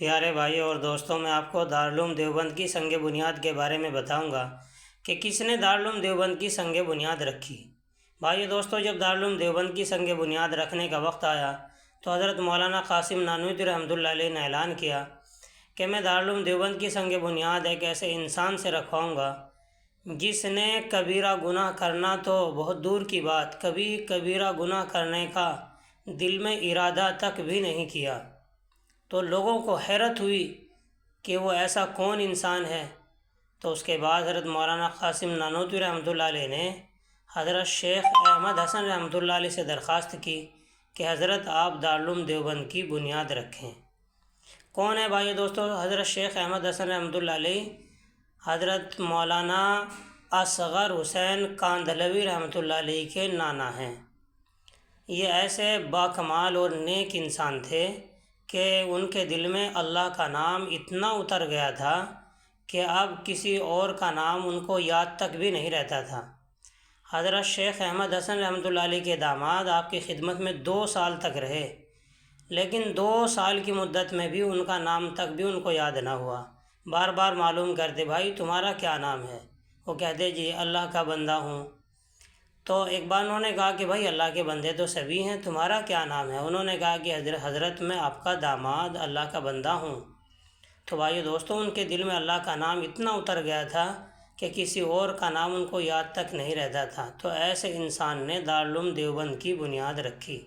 پیارے بھائی اور دوستوں، میں آپ کو دارالعلوم دیوبند کی سنگ بنیاد کے بارے میں بتاؤں گا کہ کس نے دارالعلوم دیوبند کی سنگ بنیاد رکھی۔ بھائی دوستوں، جب دارالعلوم دیوبند کی سنگ بنیاد رکھنے کا وقت آیا تو حضرت مولانا قاسم نانوتوی رحمۃ اللہ علیہ نے اعلان کیا کہ میں دارالعلوم دیوبند کی سنگ بنیاد ایک ایسے انسان سے رکھواؤں گا جس نے کبیرہ گناہ کرنا تو بہت دور کی بات، کبھی کبیرہ گناہ کرنے کا دل میں ارادہ تک بھی نہیں کیا۔ تو لوگوں کو حیرت ہوئی کہ وہ ایسا کون انسان ہے۔ تو اس کے بعد حضرت مولانا قاسم نانوتوی رحمۃ اللہ علیہ نے حضرت شیخ احمد حسن رحمۃ اللہ علیہ سے درخواست کی کہ حضرت آپ دارالعلوم دیوبند کی بنیاد رکھیں۔ کون ہے بھائی دوستو؟ حضرت شیخ احمد حسن رحمۃ اللہ علیہ حضرت مولانا اصغر حسین کاندھلوی رحمۃ اللہ علیہ کے نانا ہیں۔ یہ ایسے باکمال اور نیک انسان تھے کہ ان کے دل میں اللہ کا نام اتنا اتر گیا تھا کہ اب کسی اور کا نام ان کو یاد تک بھی نہیں رہتا تھا۔ حضرت شیخ احمد حسن رحمۃ اللہ علیہ کے داماد آپ کی خدمت میں 2 سال تک رہے، لیکن 2 سال کی مدت میں بھی ان کا نام تک بھی ان کو یاد نہ ہوا۔ بار بار معلوم کرتے، بھائی تمہارا کیا نام ہے؟ وہ کہتے جی اللہ کا بندہ ہوں۔ تو ایک بار انہوں نے کہا کہ بھائی اللہ کے بندے تو سبھی ہیں، تمہارا کیا نام ہے؟ انہوں نے کہا کہ حضرت میں آپ کا داماد اللہ کا بندہ ہوں۔ تو بھائی دوستوں، ان کے دل میں اللہ کا نام اتنا اتر گیا تھا کہ کسی اور کا نام ان کو یاد تک نہیں رہتا تھا۔ تو ایسے انسان نے دارالعلوم دیوبند کی بنیاد رکھی۔